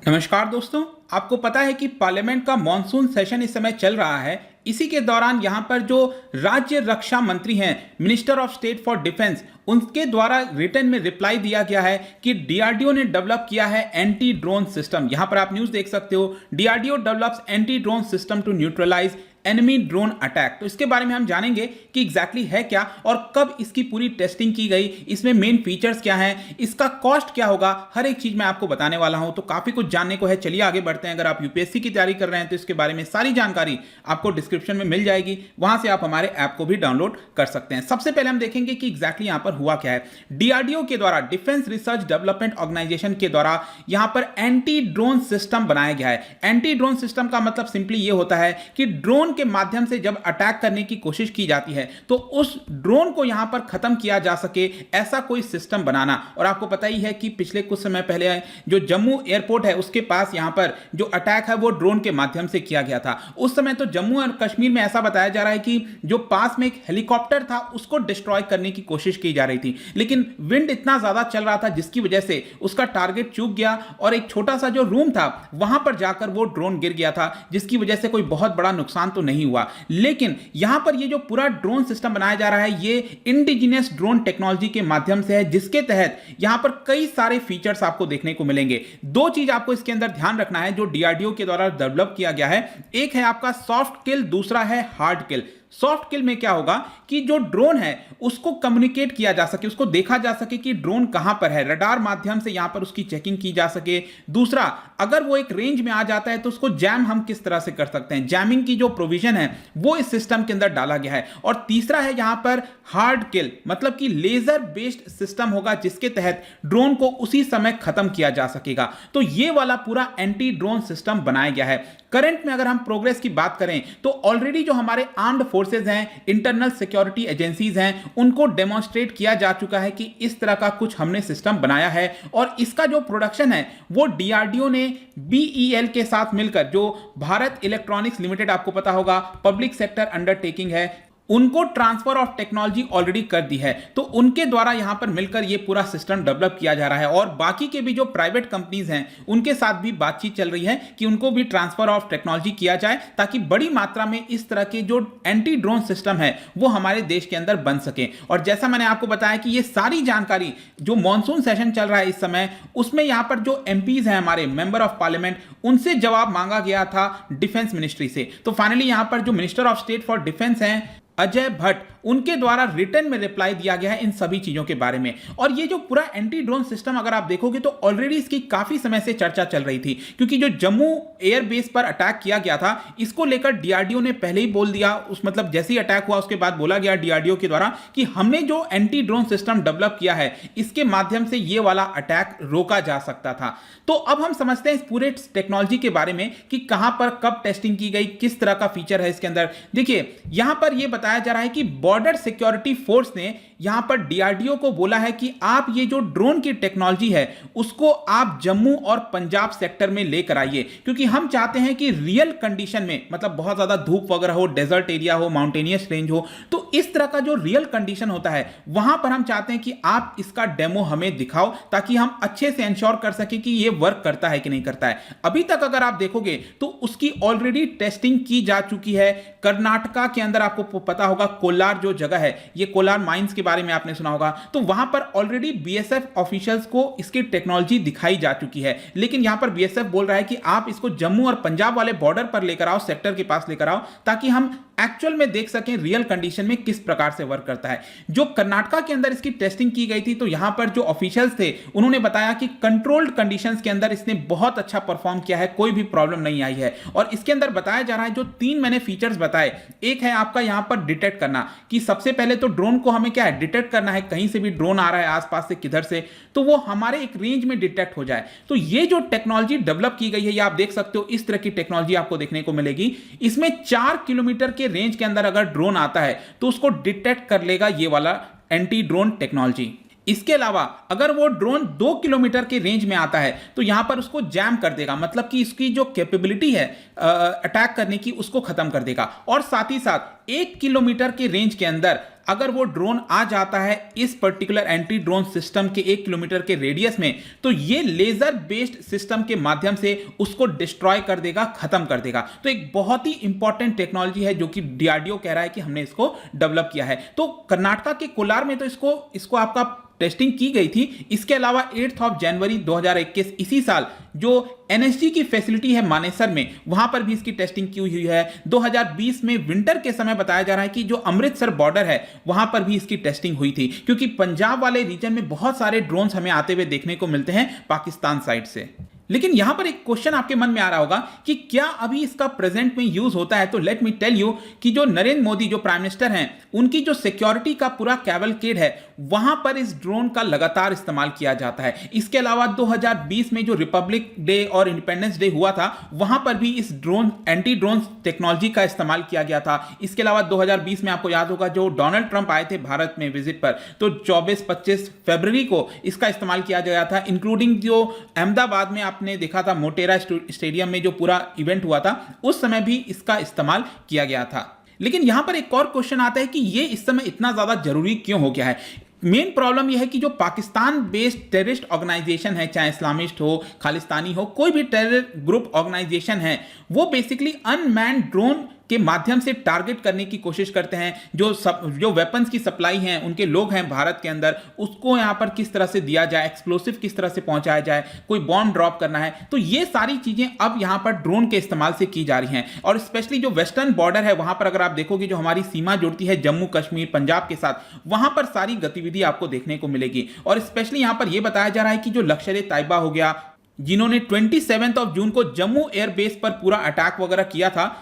नमस्कार दोस्तों। आपको पता है कि पार्लियामेंट का मॉनसून सेशन इस समय चल रहा है। इसी के दौरान यहां पर जो राज्य रक्षा मंत्री हैं, minister of state for defence, उनके द्वारा रिटर्न में रिप्लाई दिया गया है कि डीआरडीओ ने डेवलप किया है एंटी ड्रोन सिस्टम। यहां पर आप न्यूज देख सकते हो, DRDO develops anti drone system to neutralise enemy drone attack. तो इसके बारे में हम जानेंगे कि एग्जैक्टली है क्या और कब इसकी पूरी टेस्टिंग की गई, इसमें मेन फीचर्स क्या हैं, इसका कॉस्ट क्या होगा, हर एक चीज मैं आपको बताने वाला हूं। तो काफी कुछ जानने को है, चलिए आगे बढ़ते हैं। अगर आप यूपीएससी की तैयारी कर रहे हैं तो इसके बारे में सारी जानकारी आपको डिस्क्रिप्शन में मिल जाएगी, वहां से आप हमारे ऐप को भी डाउनलोड कर सकते हैं। सबसे पहले हम देखेंगे कि एग्जैक्टली यहां पर हुआ क्या है। डीआरडीओ के द्वारा, डिफेंस रिसर्च डेवलपमेंट ऑर्गेनाइजेशन के द्वारा यहां पर एंटी ड्रोन सिस्टम बनाया गया है। एंटी ड्रोन सिस्टम का मतलब सिंपली यह होता है कि ड्रोन के माध्यम से जब अटैक करने की कोशिश की जाती है तो उस ड्रोन को यहां पर खत्म किया जा सके, ऐसा कोई सिस्टम बनाना। और आपको पता ही है कि पिछले कुछ समय पहले जो जम्मू एयरपोर्ट है उसके पास यहां पर जो अटैक है वो ड्रोन के माध्यम से किया गया था। उस समय तो जम्मू और कश्मीर में ऐसा बताया जा रहा है कि जो पास में एक हेलीकॉप्टर था उसको डिस्ट्रॉय करने की कोशिश की जा रही थी, लेकिन विंड इतना ज्यादा चल रहा था जिसकी वजह से उसका टारगेट चूक गया और एक छोटा सा जो रूम था वहां पर जाकर वो ड्रोन गिर गया था, जिसकी वजह से कोई बहुत बड़ा नुकसान तो नहीं हुआ। लेकिन यहां पर ये जो पूरा ड्रोन सिस्टम बनाया जा रहा है ये इंडिजिनियस ड्रोन टेक्नोलॉजी के माध्यम से है, जिसके तहत यहां पर कई सारे फीचर्स आपको देखने को मिलेंगे। दो चीज आपको इसके अंदर ध्यान रखना है जो डीआरडीओ के द्वारा डेवलप किया गया है। एक है आपका सॉफ्ट किल, दूसरा है हार्ड किल। सॉफ्ट किल में क्या होगा कि जो ड्रोन है उसको कम्युनिकेट किया जा सके, उसको देखा जा सके कि ड्रोन कहां पर है, रडार माध्यम से यहां पर उसकी चेकिंग की जा सके। दूसरा, अगर वो एक रेंज में आ जाता है तो उसको जैम हम किस तरह से कर सकते हैं, जैमिंग की जो प्रोविजन है वो इस सिस्टम के अंदर डाला गया है। और तीसरा है यहां पर हार्ड किल, मतलब कि लेजर बेस्ड सिस्टम होगा जिसके तहत ड्रोन को उसी समय खत्म किया जा सकेगा। तो ये वाला पूरा एंटी ड्रोन सिस्टम बनाया गया है। करंट में अगर हम प्रोग्रेस की बात करें तो ऑलरेडी जो हमारे आर्म्ड फोर्सेज हैं, इंटरनल सिक्योरिटी एजेंसीज हैं, उनको डेमोन्स्ट्रेट किया जा चुका है कि इस तरह का कुछ हमने सिस्टम बनाया है। और इसका जो प्रोडक्शन है वो डीआरडीओ ने बीईएल के साथ मिलकर, जो भारत इलेक्ट्रॉनिक्स लिमिटेड आपको पता होगा पब्लिक सेक्टर अंडरटेकिंग है, उनको ट्रांसफर ऑफ टेक्नोलॉजी ऑलरेडी कर दी है। तो उनके द्वारा यहां पर मिलकर यह पूरा सिस्टम डेवलप किया जा रहा है। और बाकी के भी जो प्राइवेट कंपनीज हैं उनके साथ भी बातचीत चल रही है कि उनको भी ट्रांसफर ऑफ टेक्नोलॉजी किया जाए ताकि बड़ी मात्रा में इस तरह के जो एंटी ड्रोन सिस्टम है वो हमारे देश के अंदर बन सके। और जैसा मैंने आपको बताया कि ये सारी जानकारी जो मॉनसून सेशन चल रहा है इस समय, उसमें यहां पर जो एमपीज हैं, हमारे मेंबर ऑफ पार्लियामेंट, उनसे जवाब मांगा गया था डिफेंस मिनिस्ट्री से। तो फाइनली यहां पर जो minister of state for defence हैं अजय भट्ट, उनके द्वारा रिटर्न में रिप्लाई दिया गया है इन सभी चीजों के बारे में। और ये जो पूरा एंटी ड्रोन सिस्टम अगर आप देखोगे तो ऑलरेडी इसकी काफी समय से चर्चा चल रही थी, क्योंकि जो जम्मू एयरबेस पर अटैक किया गया था इसको लेकर डीआरडीओ ने पहले ही बोल दिया, उस मतलब जैसे ही अटैक हुआ उसके बाद बोला गया डीआरडीओ के द्वारा कि हमने जो एंटी ड्रोन सिस्टम डेवलप किया है इसके माध्यम से ये वाला अटैक रोका जा सकता था। तो अब हम समझते हैं इस पूरे टेक्नोलॉजी के बारे में कि कहां पर कब टेस्टिंग की गई, किस तरह का फीचर है इसके अंदर। देखिए यहां पर यह बताया जा रहा है कि बॉर्डर सिक्योरिटी फोर्स ने यहां पर डीआरडीओ को बोला है कि आप ये जो ड्रोन की टेक्नोलॉजी है उसको आप जम्मू और पंजाब सेक्टर में लेकर आइए, क्योंकि हम चाहते हैं कि रियल कंडीशन में, मतलब बहुत ज्यादा धूप वगैरह हो, डेजर्ट एरिया हो, माउंटेनियस रेंज हो, तो इस तरह का जो रियल कंडीशन होता है वहां पर हम चाहते हैं कि आप इसका डेमो हमें दिखाओ ताकि हम अच्छे से इंश्योर कर सके कि ये वर्क करता है कि नहीं करता है। अभी तक अगर आप देखोगे तो उसकी ऑलरेडी टेस्टिंग की जा चुकी है। कर्नाटका के अंदर आपको पता होगा कोलार जो जगह है, ये कोलार माइंस के बारे में आपने सुना होगा, तो वहां पर ऑलरेडी बीएसएफ ऑफिशियल्स को इसकी टेक्नोलॉजी दिखाई जा चुकी है। लेकिन यहां पर बीएसएफ बोल रहा है कि आप इसको जम्मू और पंजाब वाले बॉर्डर पर लेकर आओ, सेक्टर के पास लेकर आओ, ताकि हम एक्चुअल में देख सकें रियल कंडीशन में किस प्रकार से वर्क करता है। जो कर्नाटका के अंदर इसकी टेस्टिंग की गई थी तो यहां पर जो ऑफिशियल्स थे उन्होंने बताया कि कंट्रोल्ड कंडीशंस के अंदर इसने बहुत अच्छा परफॉर्म किया है, कोई भी प्रॉब्लम नहीं आई है। और इसके अंदर बताया जा रहा है जो 3 मैंने फीचर्स बताए, एक है आपका यहां पर डिटेक्ट करना, कि सबसे पहले तो ड्रोन को हमें क्या है, डिटेक्ट करना है, कहीं से भी ड्रोन आ रहा है आसपास से किधर से, तो वो हमारे एक रेंज में डिटेक्ट हो जाए। तो ये जो टेक्नोलॉजी डेवलप की गई है ये आप देख सकते हो, इस तरह की टेक्नोलॉजी आपको देखने को मिलेगी। इसमें 4 किलोमीटर के रेंज के अंदर अगर ड्रोन आता है तो उसको डिटेक्ट कर लेगा ये वाला एंटी ड्रोन टेक्नोलॉजी। इसके अलावा अगर वो ड्रोन 2 किलोमीटर के रेंज में आता है तो यहां पर उसको जैम कर देगा, मतलब कि इसकी जो कैपेबिलिटी है अटैक करने की उसको खत्म कर देगा। और साथ ही साथ 1 किलोमीटर के रेंज के अंदर अगर वो ड्रोन आ जाता है इस पर्टिकुलर एंटी ड्रोन सिस्टम के 1 किलोमीटर के रेडियस में, तो ये लेजर बेस्ड सिस्टम के माध्यम से उसको डिस्ट्रॉय कर देगा, खत्म कर देगा। तो एक बहुत ही इंपॉर्टेंट टेक्नोलॉजी है जो कि डीआरडीओ कह रहा है कि हमने इसको डेवलप किया है। तो कर्नाटका के कोलार में तो इसको आपका टेस्टिंग की गई थी। इसके अलावा 8 जनवरी 2021 इसी साल जो एनएसजी की फैसिलिटी है मानेसर में, वहां पर भी इसकी टेस्टिंग की हुई है। 2020 में विंटर के समय बताया जा रहा है कि जो अमृतसर बॉर्डर है वहां पर भी इसकी टेस्टिंग हुई थी, क्योंकि पंजाब वाले रीजन में बहुत सारे ड्रोन्स हमें आते हुए देखने को मिलते हैं पाकिस्तान साइड से। लेकिन यहां पर एक क्वेश्चन आपके मन में आ रहा होगा कि क्या अभी इसका प्रेजेंट में यूज होता है? तो लेट मी टेल यू कि जो नरेंद्र मोदी जो प्राइम मिनिस्टर हैं, उनकी जो सिक्योरिटी का पूरा कैवलकेड है वहां पर इस ड्रोन का लगातार इस्तेमाल किया जाता है। इसके अलावा 2020 में जो रिपब्लिक डे और इंडिपेंडेंस डे हुआ था वहां पर भी इस ड्रोन एंटी ड्रोन टेक्नोलॉजी का इस्तेमाल किया गया था। इसके अलावा 2020 में आपको याद होगा जो डोनाल्ड ट्रंप आए थे भारत में विजिट पर, तो 24-25 फरवरी को इसका इस्तेमाल किया गया था, इंक्लूडिंग जो अहमदाबाद में आपने देखा था मोटेरा स्टेडियम में जो पूरा इवेंट हुआ था उस समय भी इसका इस्तेमाल किया गया था। लेकिन यहां पर एक और क्वेश्चन आता है कि ये इस समय इतना ज्यादा जरूरी क्यों हो गया है? मेन प्रॉब्लम यह है कि जो पाकिस्तान बेस्ड टेररिस्ट ऑर्गेनाइजेशन है, चाहे इस्लामिस्ट हो, खालिस्तानी हो, कोई भी टेरर ग्रुप ऑर्गेनाइजेशन है, वो बेसिकली अनमैन्ड ड्रोन के माध्यम से टारगेट करने की कोशिश करते हैं। जो वेपन्स की सप्लाई हैं उनके लोग हैं भारत के अंदर, उसको यहां पर किस तरह से दिया जाए, एक्सप्लोसिव किस तरह से पहुंचाया जाए, कोई बॉम्ब ड्रॉप करना है, तो ये सारी चीजें अब यहां पर ड्रोन के इस्तेमाल से की जा रही हैं। और स्पेशली जो वेस्टर्न बॉर्डर है वहां पर अगर आप देखोगे जो हमारी सीमा जुड़ती है जम्मू कश्मीर पंजाब के साथ, वहां पर सारी गतिविधि आपको देखने को मिलेगी। और स्पेशली यहां पर यह बताया जा रहा है कि जो लश्कर-ए-तैयबा हो गया, जिन्होंने 27 जून को जम्मू एयरबेस पर पूरा अटैक वगैरह किया था,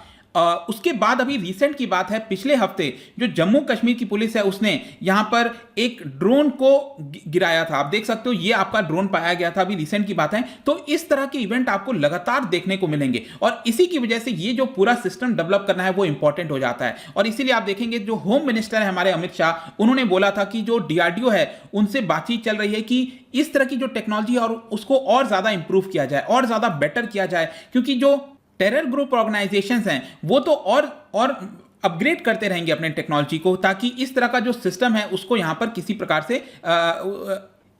उसके बाद अभी रिसेंट की बात है, पिछले हफ्ते जो जम्मू कश्मीर की पुलिस है उसने यहां पर एक ड्रोन को गिराया था। आप देख सकते हो ये आपका ड्रोन पाया गया था, अभी रिसेंट की बात है। तो इस तरह के इवेंट आपको लगातार देखने को मिलेंगे और इसी की वजह से ये जो पूरा सिस्टम डेवलप करना है वो इंपॉर्टेंट हो जाता है। और इसीलिए आप देखेंगे जो होम मिनिस्टर है हमारे अमित शाह, उन्होंने बोला था कि जो डीआरडीओ है उनसे बातचीत चल रही है कि इस तरह की जो टेक्नोलॉजी है और उसको और ज्यादा इंप्रूव किया जाए और ज्यादा बेटर किया जाए, क्योंकि जो टेरर ग्रुप ऑर्गेनाइजेशंस हैं वो तो और अपग्रेड करते रहेंगे अपने टेक्नोलॉजी को, ताकि इस तरह का जो सिस्टम है उसको यहां पर किसी प्रकार से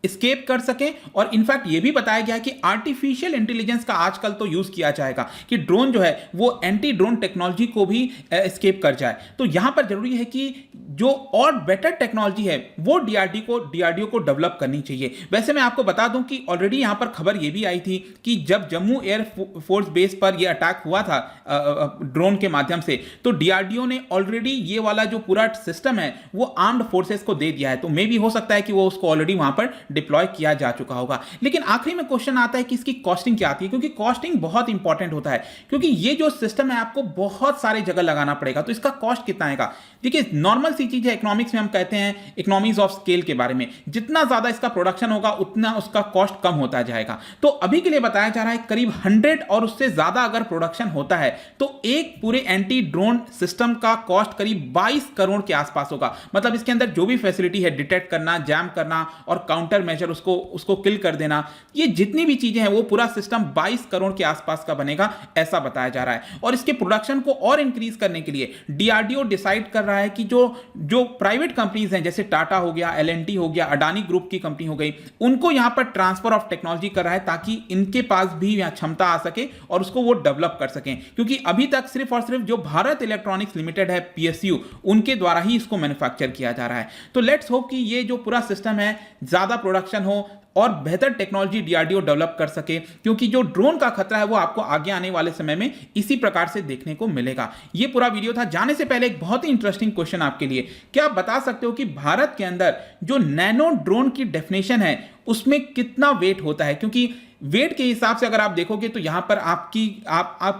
एस्केप कर सकें। और इनफैक्ट ये भी बताया गया है कि आर्टिफिशियल इंटेलिजेंस का आजकल तो यूज किया जाएगा कि ड्रोन जो है वो एंटी ड्रोन टेक्नोलॉजी को भी एस्केप कर जाए। तो यहां पर जरूरी है कि जो और बेटर टेक्नोलॉजी है वो डीआरडीओ को डेवलप करनी चाहिए। वैसे मैं आपको बता दूं कि ऑलरेडी यहां पर खबर ये भी आई थी कि जब जम्मू एयर फोर्स बेस पर यह अटैक हुआ था ड्रोन के माध्यम से, तो डीआरडीओ ने ऑलरेडी ये वाला जो पूरा सिस्टम है वो आर्म्ड फोर्सेस को दे दिया है। तो मे भी हो सकता है कि वो उसको ऑलरेडी वहां पर डिप्लॉय किया जा चुका होगा। लेकिन आखिरी में क्वेश्चन आता है कि इसकी कॉस्टिंग क्या आती है, क्योंकि कॉस्टिंग बहुत इंपॉर्टेंट होता है, क्योंकि ये जो सिस्टम है आपको बहुत सारे जगह लगाना पड़ेगा। तो इसका कॉस्ट कितना आएगा? देखिए नॉर्मल सी चीज है, इकोनॉमिक्स में हम कहते हैं इकोनॉमीज ऑफ स्केल के बारे में, जितना ज्यादा इसका प्रोडक्शन होगा उतना उसका कॉस्ट कम होता जाएगा। तो अभी के लिए बताया जा रहा है करीब 100 और उससे ज्यादा अगर प्रोडक्शन होता है तो एक पूरे एंटी ड्रोन सिस्टम का कॉस्ट करीब 22 करोड़ के आसपास होगा। मतलब इसके अंदर जो भी फैसिलिटी है, डिटेक्ट करना, जैम करना और काउंटर मेजर उसको किल कर देना, ये जितनी भी चीजें हैं वो पूरा सिस्टम 22 करोड़ के आसपास का बनेगा, ऐसा बताया जा रहा है। और इसके प्रोडक्शन को और इंक्रीज करने के लिए डीआरडीओ डिसाइड कर रहा है कि जो प्राइवेट कंपनीज हैं जैसे टाटा हो गया, एलएनटी हो गया, अडानी ग्रुप की कंपनी हो गई, उनको यहां पर ट्रांसफर ऑफ टेक्नोलॉजी कर रहा है ताकि इनके पास भी यहां क्षमता आ सके और उसको वो डेवलप कर सकें। क्योंकि अभी तक सिर्फ और सिर्फ जो भारत इलेक्ट्रॉनिक्स लिमिटेड है पीएसयू, उनके द्वारा ही इसको मैन्युफैक्चर किया जा रहा है। तो लेट्स होप कि ये जो पूरा सिस्टम है ज्यादा प्रोडक्शन हो और बेहतर टेक्नोलॉजी डीआरडीओ डेवलप कर सके, क्योंकि जो ड्रोन का खतरा है वो आपको आगे आने वाले समय में इसी प्रकार से देखने को मिलेगा। ये पूरा वीडियो था। जाने से पहले एक बहुत ही इंटरेस्टिंग क्वेश्चन आपके लिए, क्या आप बता सकते हो कि भारत के अंदर जो नैनो ड्रोन की डेफिनेशन है उसमें कितना वेट होता है? क्योंकि वेट के हिसाब से अगर आप देखोगे तो यहां पर आप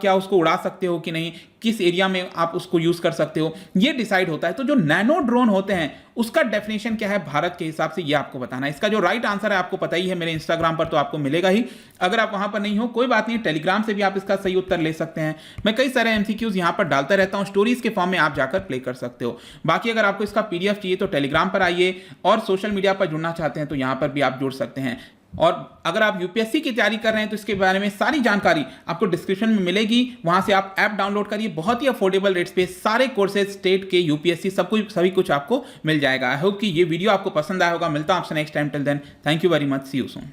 क्या उसको उड़ा सकते हो कि नहीं, किस एरिया में आप उसको यूज कर सकते हो, ये डिसाइड होता है। तो जो नैनो ड्रोन होते हैं उसका डेफिनेशन क्या है भारत के हिसाब से, ये आपको बताना है। इसका जो राइट आंसर है आपको पता ही है, मेरे इंस्टाग्राम पर तो आपको मिलेगा ही। अगर आप वहां पर नहीं हो कोई बात नहीं, टेलीग्राम से भी आप इसका सही उत्तर ले सकते हैं। मैं कई सारे एमसीक्यूज यहां पर डालता रहता हूं, स्टोरीज के फॉर्म में आप जाकर प्ले कर सकते हो। बाकी अगर आपको इसका पीडीएफ चाहिए तो टेलीग्राम पर आइए, और सोशल मीडिया पर जुड़ना चाहते हैं तो यहां पर भी आप जुड़ सकते हैं। और अगर आप यूपीएससी की तैयारी कर रहे हैं तो इसके बारे में सारी जानकारी आपको डिस्क्रिप्शन में मिलेगी, वहां से आप ऐप डाउनलोड करिए, बहुत ही अफोर्डेबल रेट्स पे सारे कोर्सेज स्टेट के यूपीएससी सब कुछ सभी कुछ आपको मिल जाएगा। आई होप कि ये वीडियो आपको पसंद आया होगा। मिलता हूं आपसे next time, till then thank you very much, see you soon.